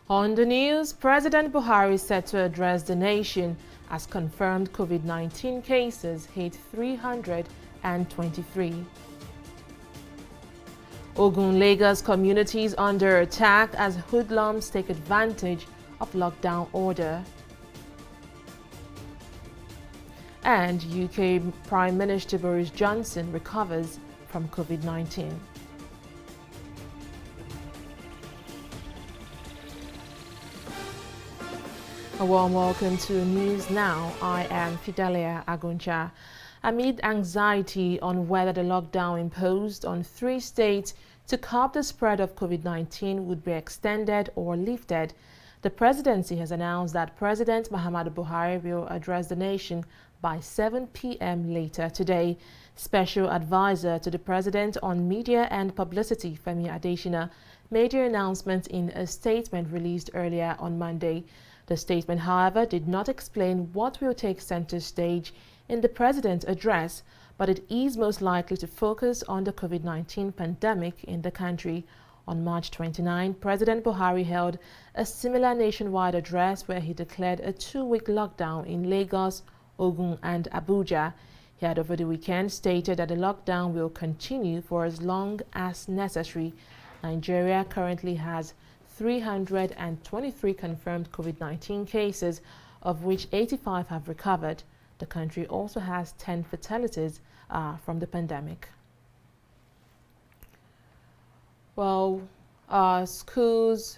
On the news, President Buhari set to address the nation as confirmed COVID-19 cases hit 323. Ogun, Lagos communities under attack as hoodlums take advantage of lockdown order. And UK Prime Minister Boris Johnson recovers from COVID-19. A warm welcome to News Now. I am Fidelia Aguncha. Amid anxiety on whether the lockdown imposed on 3 states to curb the spread of COVID-19 would be extended or lifted, the presidency has announced that President Muhammadu Buhari will address the nation by 7 p.m. later today. Special advisor to the president on media and publicity, Femi Adesina, made the announcement in a statement released earlier on Monday. The statement, however, did not explain what will take center stage in the president's address, but it is most likely to focus on the COVID-19 pandemic in the country. On March 29, President Buhari held a similar nationwide address where he declared a 2-week lockdown in Lagos, Ogun, and Abuja. He had over the weekend stated that the lockdown will continue for as long as necessary. Nigeria currently has 323 confirmed COVID-19 cases, of which 85 have recovered. The country also has 10 fatalities from the pandemic. Well, schools.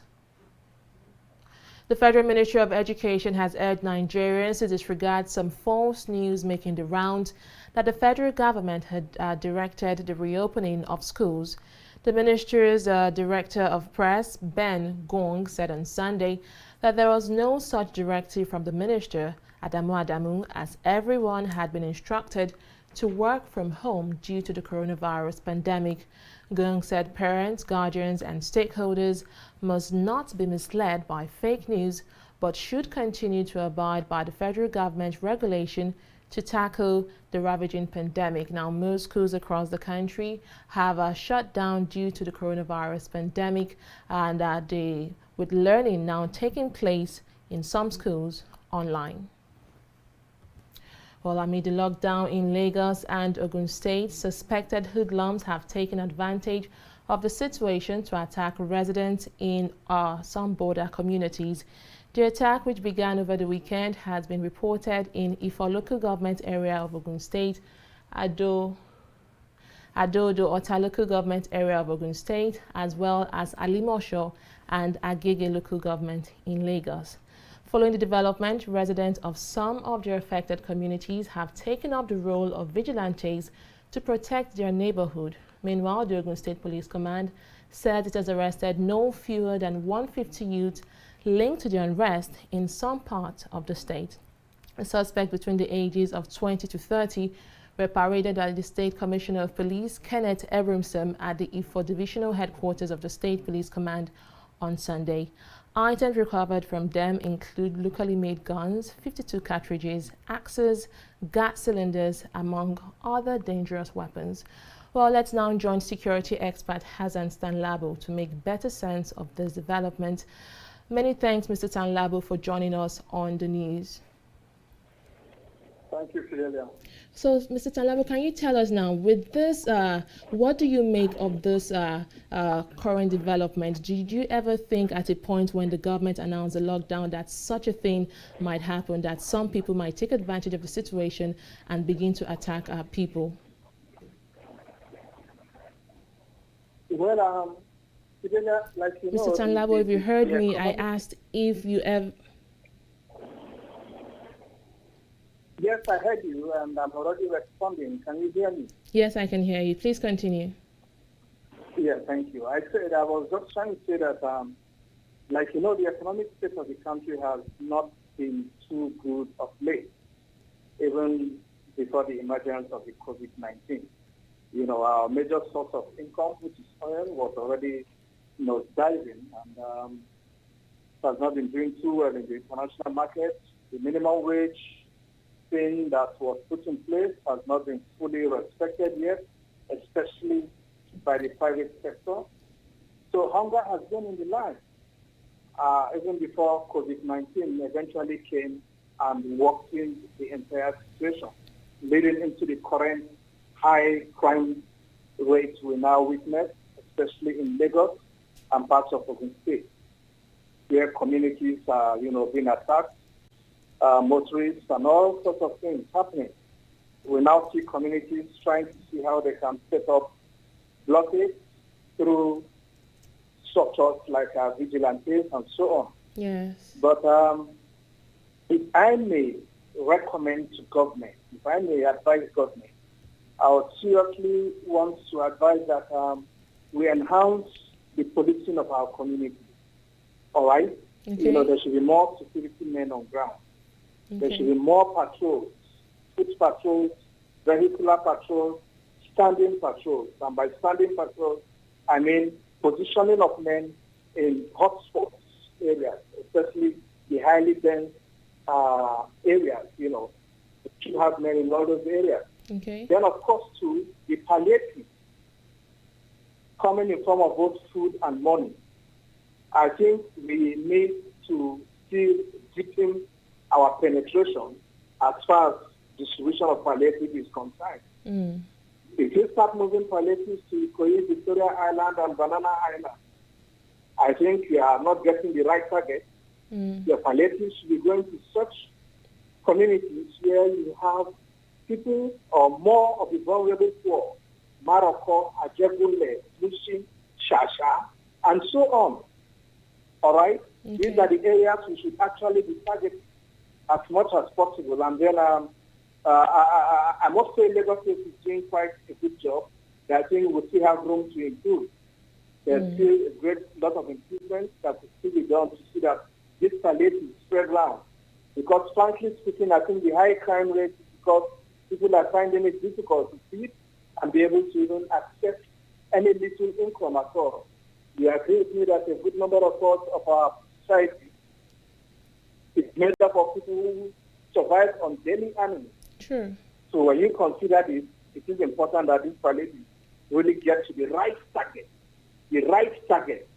The Federal Ministry of Education has urged Nigerians to disregard some false news making the rounds that the federal government had directed the reopening of schools. The ministry's Director of Press, Ben Gong, said on Sunday that there was no such directive from the minister, Adamu Adamu, as everyone had been instructed to work from home due to the coronavirus pandemic. Gong said parents, guardians, and stakeholders must not be misled by fake news, but should continue to abide by the federal government regulation to tackle the ravaging pandemic. Now, most schools across the country have shut down due to the coronavirus pandemic, and with learning now taking place in some schools online. Well, amid the lockdown in Lagos and Ogun State, suspected hoodlums have taken advantage of the situation to attack residents in some border communities. The attack, which began over the weekend, has been reported in Ifo local government area of Ogun State, Adodo Ota local government area of Ogun State, as well as Alimosho and Agege local government in Lagos. Following the development, residents of some of the affected communities have taken up the role of vigilantes to protect their neighborhood. Meanwhile, the Ogun State Police Command said it has arrested no fewer than 150 youths linked to the unrest in some parts of the state. A suspect between the ages of 20 to 30 were paraded by the State Commissioner of Police, Kenneth Ebrimson, at the Ifo Divisional Headquarters of the State Police Command on Sunday. Items recovered from them include locally made guns, 52 cartridges, axes, gas cylinders, among other dangerous weapons. Well, let's now join security expert Hassan Stanlabo to make better sense of this development. Many thanks, Mr. Stanlabo, for joining us on the news. Thank you, Fidelia. So, Mr. Stanlabo, can you tell us now, with this, what do you make of this current development? Did you ever think at a point when the government announced a lockdown that such a thing might happen, that some people might take advantage of the situation and begin to attack people? Well, Fidelia, like you know... Mr. Stanlabo, if you heard me, I asked if you ever... Yes, I heard you, and I'm already responding. Can you hear me? Yes, I can hear you. Please continue. Yeah, thank you. I was just trying to say that, like you know, the economic state of the country has not been too good of late, even before the emergence of the COVID-19. You know, our major source of income, which is oil, was already, diving, and has not been doing too well in the international market. The minimum wage thing that was put in place has not been fully respected yet, especially by the private sector. So hunger has been in the line. even before COVID-19 eventually came and worsened the entire situation, leading into the current high crime rates we now witness, especially in Lagos and parts of Ogun State, where communities are, being attacked, motorists and all sorts of things happening. We now see communities trying to see how they can set up blockades through structures like vigilantes and so on. Yes. But if I may recommend to government, if I may advise government, I would seriously want to advise that we enhance the policing of our community. All right? Okay. There should be more security men on ground. Okay. There should be more patrols, foot patrols, vehicular patrols, standing patrols. And by standing patrols, I mean positioning of men in hotspots areas, especially the highly dense areas, We should have men in all those areas. Okay. Then, of course, too, the palliative coming in form of both food and money. I think we need to still deepen our penetration as far as distribution of palliative is concerned. Mm. If you start moving palliatives to Ikoyi, Victoria Island, and Banana Island, I think you are not getting the right target. Mm. Your palliatives should be going to such communities where you have people or more of the vulnerable poor, Maroko, Ajebule, Mushin, Shasha, and so on. All right? Okay. These are the areas we should actually be targeting as much as possible. And then I must say Lagos State is doing quite a good job. I think we still have room to improve. There's still a great lot of improvements that will still be done to see that this palliative is spread around. Because frankly speaking, I think the high crime rate is because people are finding it difficult to feed and be able to even access any little income at all. You agree with me that a good number of our society is made up of people who survive on daily earnings. Sure. So when you consider this, it is important that this palliative really gets to the right target. The right target.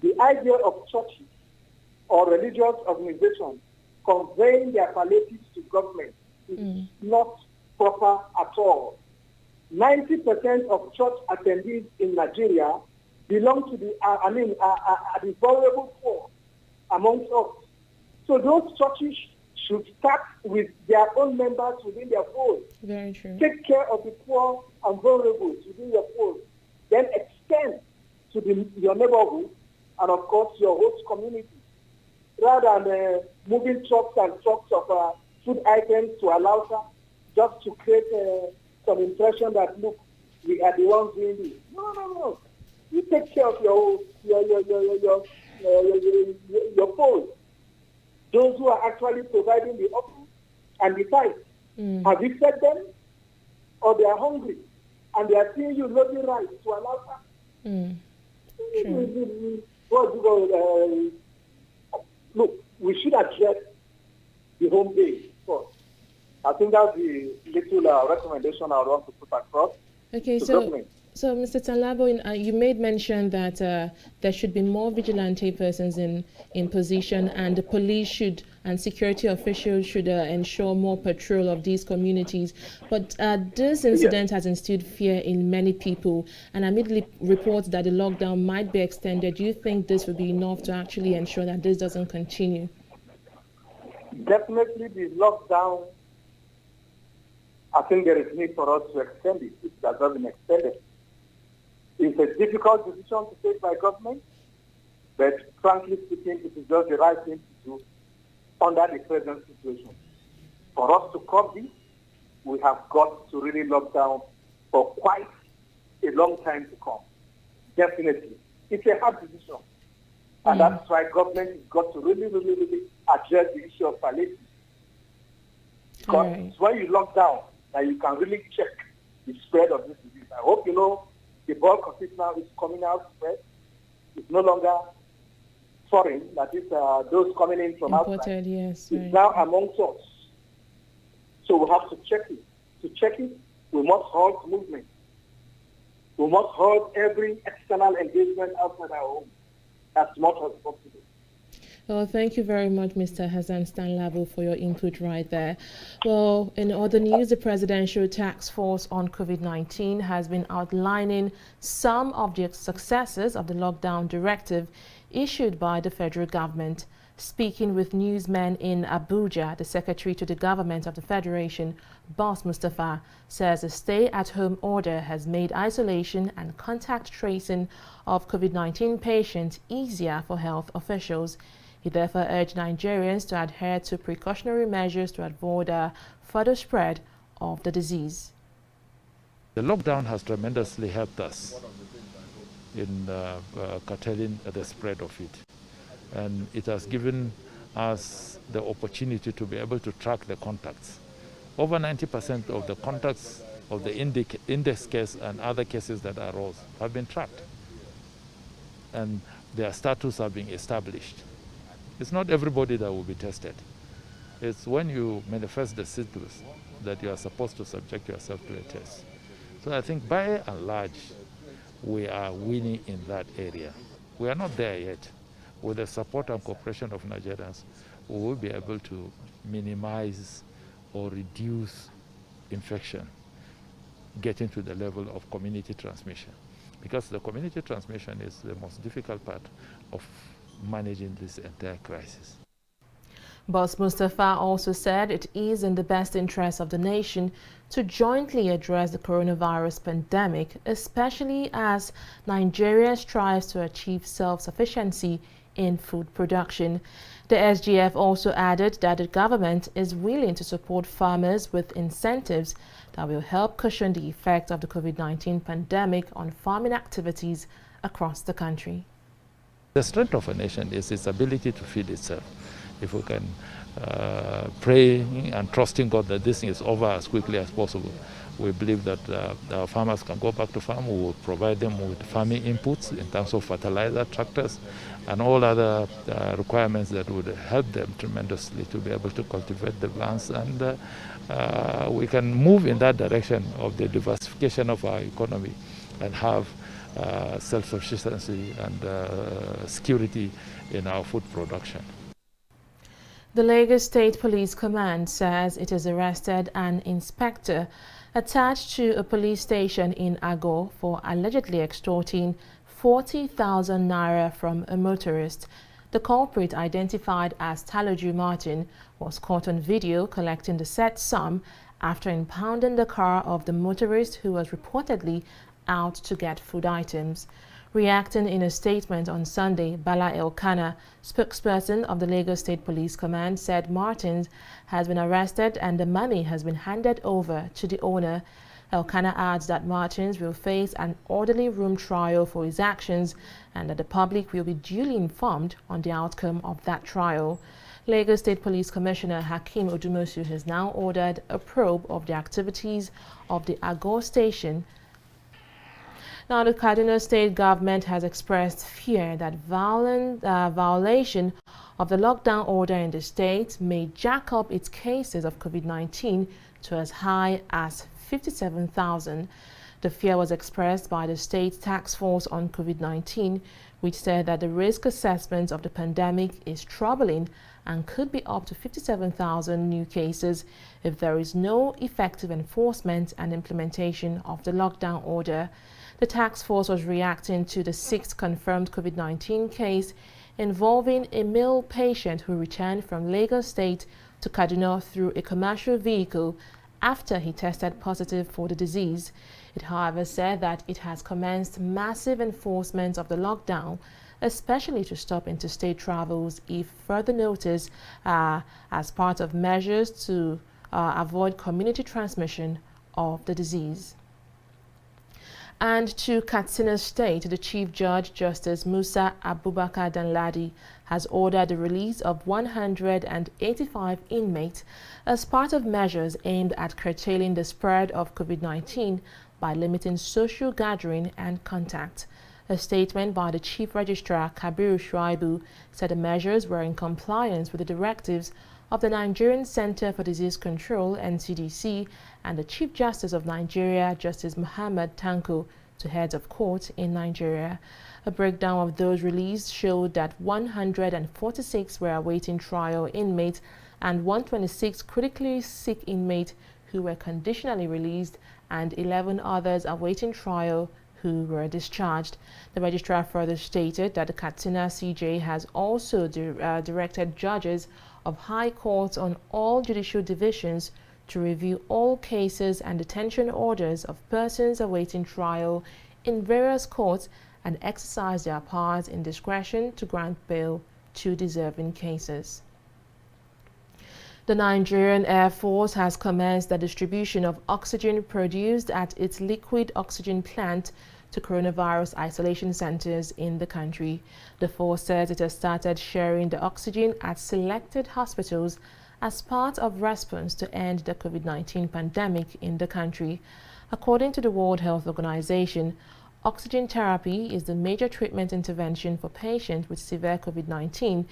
The idea of churches or religious organizations conveying their palliatives to government is not proper at all. 90% of church attendees in Nigeria belong to the vulnerable poor amongst us. So those churches should start with their own members within their fold. Very true. Take care of the poor and vulnerable within your fold. Then extend to your neighborhood and, of course, your host community. Rather than moving trucks and trucks of food items to Alausa just to create some impression that, look, we are the ones doing this. No. You take care of your fold. Those who are actually providing the offering and the tithe. Have you fed them? Or they are hungry and they are seeing you loading rice to Alausa? Look, we should address the home base first. I think that's the little recommendation I would want to put across. Okay, so Mr. Tanlabo, you made mention that there should be more vigilante persons in position, and the police should and security officials should ensure more patrol of these communities. But this incident has instilled fear in many people, and immediately reports that the lockdown might be extended. Do you think this would be enough to actually ensure that this doesn't continue? Definitely the lockdown, I think there is need for us to extend it. It has not been extended. It's a difficult decision to take by government, but frankly speaking, it is just the right thing to do under the present situation. For us to curb this, we have got to really lock down for quite a long time to come. Definitely. It's a hard decision. And that's why government has got to really address the issue of palliative. Because it's when you lock down that you can really check the spread of this disease. I hope you know the bulk of it now is coming out spread. It's no longer foreign, that is those coming in from outside. Yes, it's now amongst us. So we have to check it. To check it, we must halt movement. We must halt every external engagement outside our home as much as possible. Well, thank you very much, Mr. Hassan Stanlabo, for your input right there. Well, in other news, the Presidential Task Force on COVID-19 has been outlining some of the successes of the lockdown directive issued by the federal government. Speaking with newsmen in Abuja, the Secretary to the Government of the Federation, Boss Mustafa, says a stay-at-home order has made isolation and contact tracing of COVID-19 patients easier for health officials. He therefore urged Nigerians to adhere to precautionary measures to avoid a further spread of the disease. The lockdown has tremendously helped us in curtailing the spread of it. And it has given us the opportunity to be able to track the contacts. Over 90% of the contacts of the index case and other cases that arose have been tracked. And their status have been established. It's not everybody that will be tested. It's when you manifest the symptoms that you are supposed to subject yourself to a test. So I think by and large, we are winning in that area. We are not there yet. With the support and cooperation of Nigerians, we will be able to minimize or reduce infection, getting to the level of community transmission. Because the community transmission is the most difficult part of managing this entire crisis. Boss Mustafa also said it is in the best interest of the nation to jointly address the coronavirus pandemic, especially as Nigeria strives to achieve self-sufficiency in food production. The SGF also added that the government is willing to support farmers with incentives that will help cushion the effect of the COVID-19 pandemic on farming activities across the country. The strength of a nation is its ability to feed itself. If we can pray and trusting God that this thing is over as quickly as possible, we believe that our farmers can go back to farm. We will provide them with farming inputs in terms of fertilizer, tractors, and all other requirements that would help them tremendously to be able to cultivate the lands. And we can move in that direction of the diversification of our economy and have self-sufficiency and security in our food production. The Lagos State Police Command says it has arrested an inspector attached to a police station in Ago for allegedly extorting 40,000 naira from a motorist. The culprit, identified as Taloju Martin, was caught on video collecting the said sum after impounding the car of the motorist who was reportedly out to get food items. Reacting in a statement on Sunday, Bala Elkanah, spokesperson of the Lagos State Police Command, said Martins has been arrested and the money has been handed over to the owner. Elkanah adds that Martins will face an orderly room trial for his actions and that the public will be duly informed on the outcome of that trial. Lagos State Police Commissioner Hakeem Odumosu has now ordered a probe of the activities of the Ago station. Now, the Kaduna State government has expressed fear that violation of the lockdown order in the state may jack up its cases of COVID-19 to as high as 57,000. The fear was expressed by the state task force on COVID-19, which said that the risk assessment of the pandemic is troubling and could be up to 57,000 new cases if there is no effective enforcement and implementation of the lockdown order. The task force was reacting to the 6th confirmed COVID-19 case involving a male patient who returned from Lagos State to Kaduna through a commercial vehicle after he tested positive for the disease. It, however, said that it has commenced massive enforcement of the lockdown, especially to stop interstate travels if further notice as part of measures to avoid community transmission of the disease. And to Katsina State, the Chief Judge, Justice Musa Abubakar Danladi, has ordered the release of 185 inmates as part of measures aimed at curtailing the spread of COVID-19 by limiting social gathering and contact. A statement by the Chief Registrar, Kabiru Shuaibu, said the measures were in compliance with the directives of the Nigerian Center for Disease Control, NCDC, and the Chief Justice of Nigeria, Justice Muhammad Tanko, to heads of court in Nigeria. A breakdown of those released showed that 146 were awaiting trial inmates and 126 critically sick inmates who were conditionally released and 11 others awaiting trial who were discharged. The registrar further stated that the Katsina CJ has also directed judges of high courts on all judicial divisions to review all cases and detention orders of persons awaiting trial in various courts and exercise their powers in discretion to grant bail to deserving cases. The Nigerian Air Force has commenced the distribution of oxygen produced at its liquid oxygen plant to coronavirus isolation centers in the country. The force says it has started sharing the oxygen at selected hospitals as part of response to end the COVID-19 pandemic in the country. According to the World Health Organization, oxygen therapy is the major treatment intervention for patients with severe COVID-19.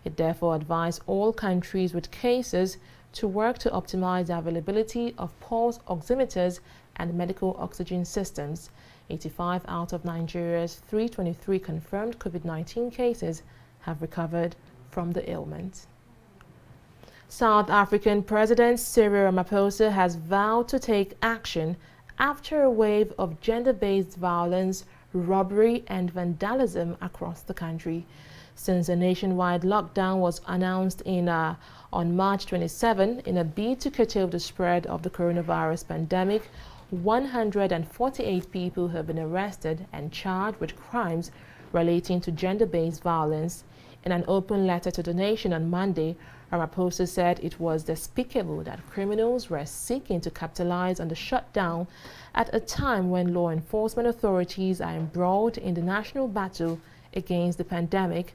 It therefore advised all countries with cases to work to optimize the availability of pulse oximeters and medical oxygen systems. 85 out of Nigeria's 323 confirmed COVID-19 cases have recovered from the ailment. South African President Cyril Ramaphosa has vowed to take action after a wave of gender-based violence, robbery and vandalism across the country. Since a nationwide lockdown was announced on March 27 in a bid to curtail the spread of the coronavirus pandemic, 148 people have been arrested and charged with crimes relating to gender-based violence. In an open letter to the nation on Monday, Ramaphosa said it was despicable that criminals were seeking to capitalize on the shutdown at a time when law enforcement authorities are embroiled in the national battle against the pandemic.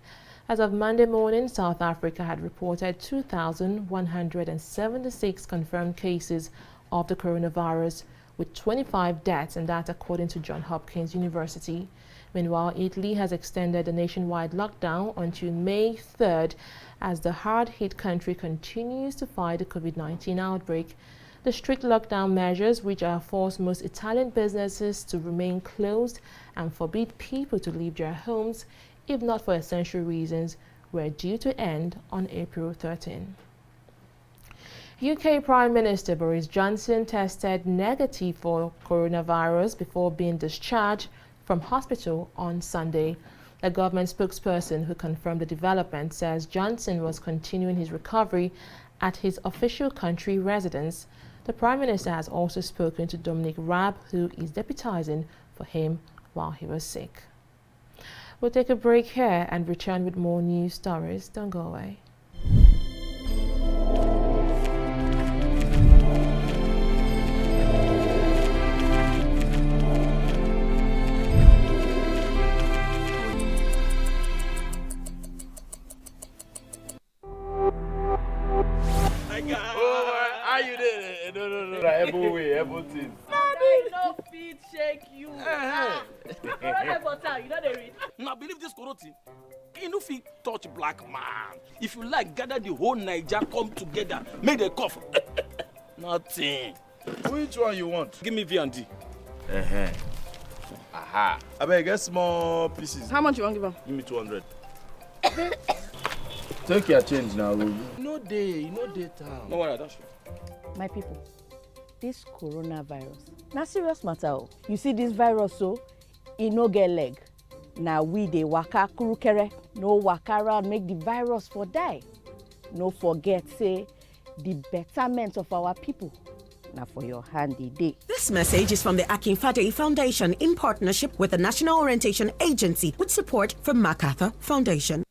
As of Monday morning, South Africa had reported 2,176 confirmed cases of the coronavirus, with 25 deaths, and that according to Johns Hopkins University. Meanwhile, Italy has extended the nationwide lockdown until May 3rd as the hard-hit country continues to fight the COVID-19 outbreak. The strict lockdown measures, which are forced most Italian businesses to remain closed and forbid people to leave their homes, if not for essential reasons, were due to end on April 13. UK Prime Minister Boris Johnson tested negative for coronavirus before being discharged from hospital on Sunday. A government spokesperson who confirmed the development says Johnson was continuing his recovery at his official country residence. The Prime Minister has also spoken to Dominic Raab, who is deputizing for him while he was sick. We'll take a break here and return with more news stories. Don't go away. Everything. No feet shake you. You know they read. Now believe this corrupting. You know fit touch black man. If you like, gather the whole Niger come together, make the cough. Nothing. Which one you want? Give me V&D. Aha. I beg, get small pieces. How much you want to give him? Give me 200. Take your change now. No day town. No worry, that's true. My people, this coronavirus, na serious matter. You see this virus, so it no get leg. Now we dey waka kurukere, no waka around make the virus for die. No forget say the betterment of our people. Now for your handy day. This message is from the Akinfade Foundation in partnership with the National Orientation Agency with support from MacArthur Foundation.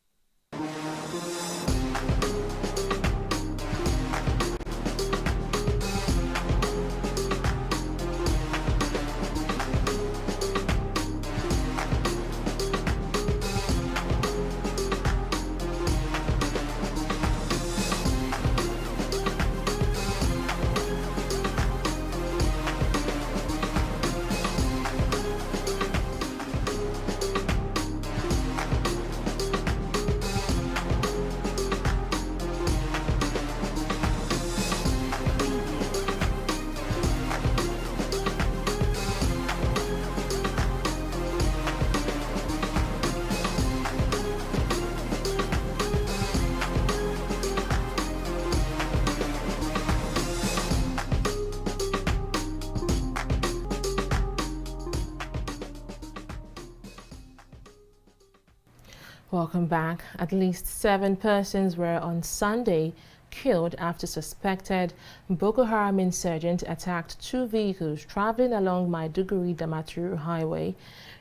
Welcome back. At least 7 persons were on Sunday killed after suspected Boko Haram insurgents attacked 2 vehicles traveling along Maiduguri-Damaturu Highway.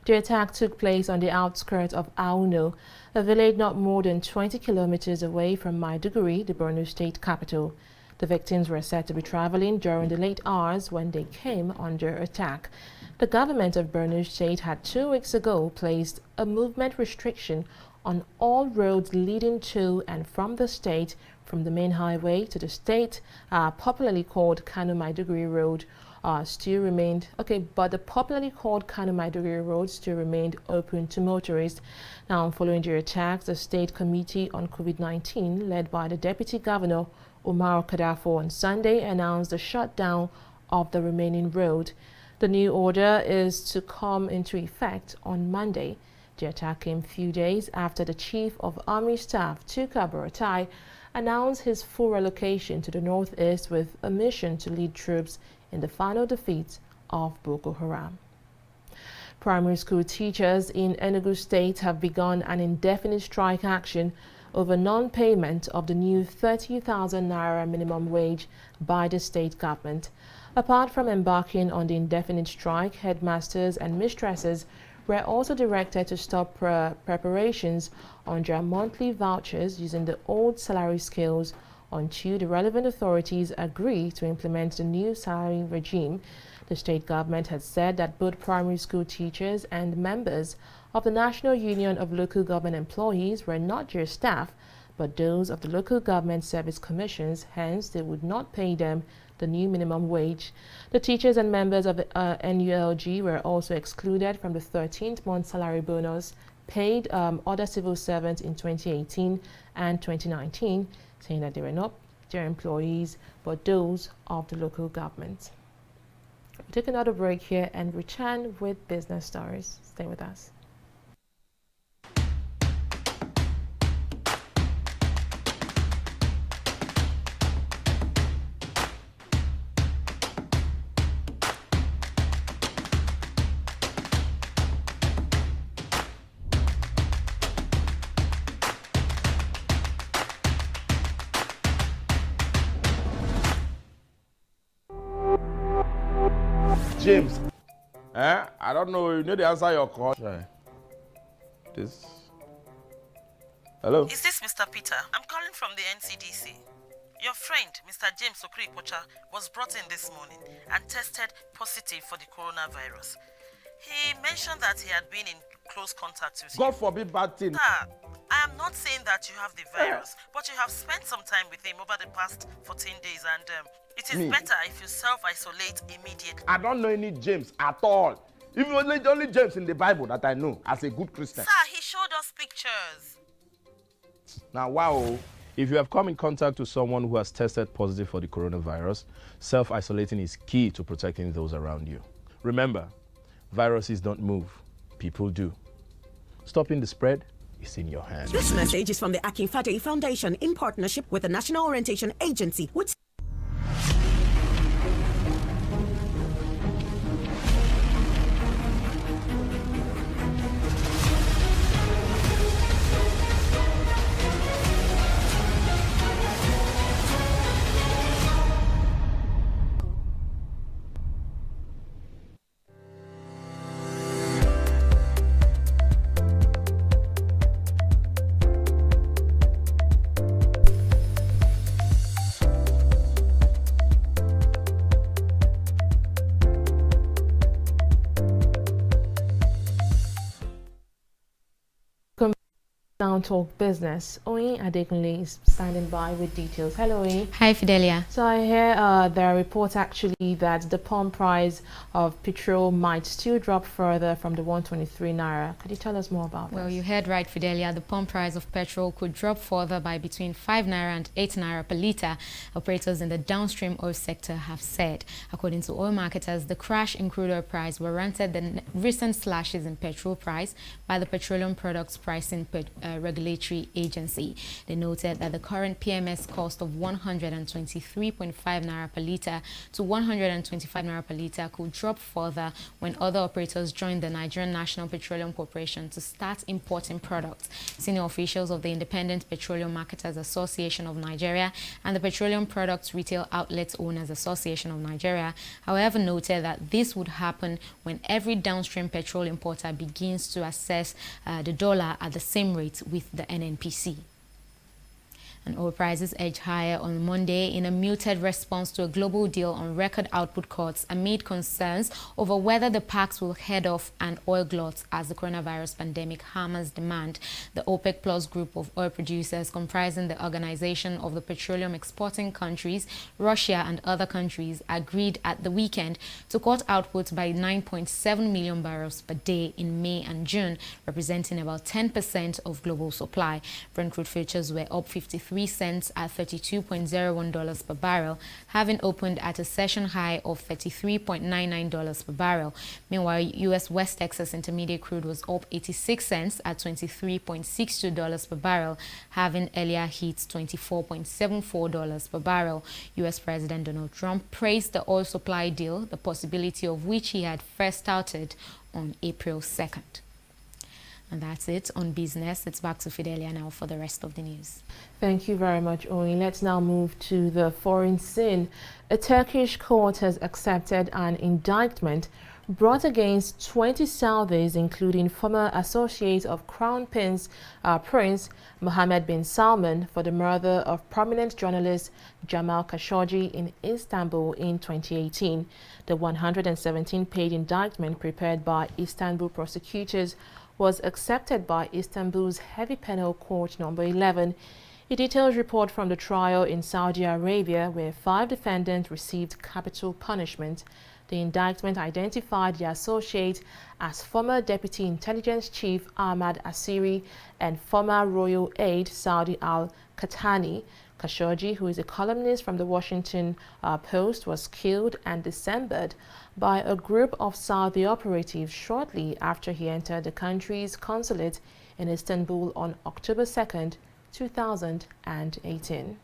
The attack took place on the outskirts of Auno, a village not more than 20 kilometers away from Maiduguri, the Borno state capital. The victims were said to be traveling during the late hours when they came under attack. The government of Borno state had 2 weeks ago placed a movement restriction on all roads leading to and from the state, from the main highway to the state, popularly called Kano-Maiduguri Road, still remained but the popularly called Kano-Maiduguri Road still remained open to motorists. Now, following the attacks, the State Committee on COVID-19, led by the Deputy Governor Umar Kadafo on Sunday, announced the shutdown of the remaining road. The new order is to come into effect on Monday. The attack came a few days after the Chief of Army Staff, Tuka Buratai, announced his full relocation to the northeast with a mission to lead troops in the final defeat of Boko Haram. Primary school teachers in Enugu State have begun an indefinite strike action over non-payment of the new 30,000 naira minimum wage by the state government. Apart from embarking on the indefinite strike, headmasters and mistresses were also directed to stop preparations on their monthly vouchers using the old salary scales until the relevant authorities agree to implement the new salary regime. The state government had said that both primary school teachers and members of the National Union of Local Government Employees were not just staff, but those of the local government service commissions, hence they would not pay them the new minimum wage. The teachers and members of the NULG were also excluded from the 13th month salary bonus paid other civil servants in 2018 and 2019, saying that they were not their employees, but those of the local government. We'll take another break here and return with business stories. Stay with us. James. I don't know. You know the answer your call. Try. This. Hello? Is this Mr. Peter? I'm calling from the NCDC. Your friend, Mr. James Okripocha, was brought in this morning and tested positive for the coronavirus. He mentioned that he had been in close contact with you. God forbid bad thing. Sir, I am not saying that you have the virus, but you have spent some time with him over the past 14 days and it is better if you self-isolate immediately. I don't know any James at all. Even only James in the Bible that I know as a good Christian. Sir, he showed us pictures. Now, wow. If you have come in contact with someone who has tested positive for the coronavirus, self-isolating is key to protecting those around you. Remember, viruses don't move, people do. Stopping the spread is in your hands. This message is from the Akinfade Foundation in partnership with the National Orientation Agency, which Now talk business. Oyin Adekunle is standing by with details. Hello, Oyin. Hi, Fidelia. So I hear there are reports actually that the pump price of petrol might still drop further from the 123 naira. Could you tell us more about Well, this? you heard right, Fidelia. The pump price of petrol could drop further by between 5 naira and 8 naira per litre, operators in the downstream oil sector have said. According to oil marketers, the crash in crude oil price warranted the recent slashes in petrol price by the Petroleum Products Pricing regulatory agency. They noted that the current PMS cost of 123.5 naira per litre to 125 naira per litre could drop further when other operators join the Nigerian National Petroleum Corporation to start importing products. Senior officials of the Independent Petroleum Marketers Association of Nigeria and the Petroleum Products Retail Outlets Owners Association of Nigeria, however, noted that this would happen when every downstream petrol importer begins to assess the dollar at the same rate with the NNPC. And oil prices edged higher on Monday in a muted response to a global deal on record output cuts amid concerns over whether the packs will head off an oil glut as the coronavirus pandemic hammers demand. The OPEC Plus group of oil producers, comprising the Organization of the Petroleum Exporting Countries, Russia and other countries, agreed at the weekend to cut output by 9.7 million barrels per day in May and June, representing about 10% of global supply. Brent crude futures were up 53 cents at $32.01 per barrel, having opened at a session high of $33.99 per barrel. Meanwhile, U.S. West Texas Intermediate crude was up 86 cents at $23.62 per barrel, having earlier hit $24.74 per barrel. U.S. President Donald Trump praised the oil supply deal, the possibility of which he had first touted on April 2nd. And that's it on business. It's back to Fidelia now for the rest of the news. Thank you very much, Owen. Let's now move to the foreign scene. A Turkish court has accepted an indictment brought against 20 Saudis, including former associate of Crown Prince Mohammed bin Salman, for the murder of prominent journalist Jamal Khashoggi in Istanbul in 2018. The 117-page indictment prepared by Istanbul prosecutors was accepted by Istanbul's Heavy Penal Court number 11. A detailed report from the trial in Saudi Arabia, where 5 defendants received capital punishment. The indictment identified the associate as former Deputy Intelligence Chief Ahmad Asiri and former Royal Aide Saudi Al-Qahtani. Khashoggi, who is a columnist from the Washington Post, was killed and dismembered by a group of Saudi operatives shortly after he entered the country's consulate in Istanbul on October 2nd, 2018.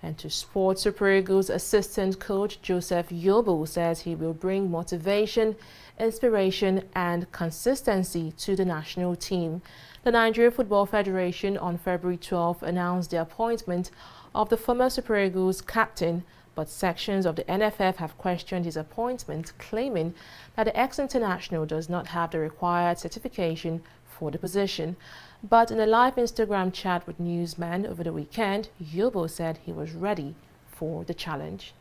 And to sports, Super Eagles assistant coach Joseph Yobo says he will bring motivation, inspiration and consistency to the national team. The Nigeria Football Federation on February 12 announced the appointment of the former Super Eagles captain, but sections of the NFF have questioned his appointment, claiming that the ex-international does not have the required certification for the position. But in a live Instagram chat with newsmen over the weekend, Yobo said he was ready for the challenge.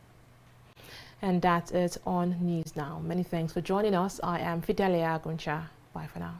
And that's it on News Now. Many thanks for joining us. I am Fidelia Aguncha. Bye for now.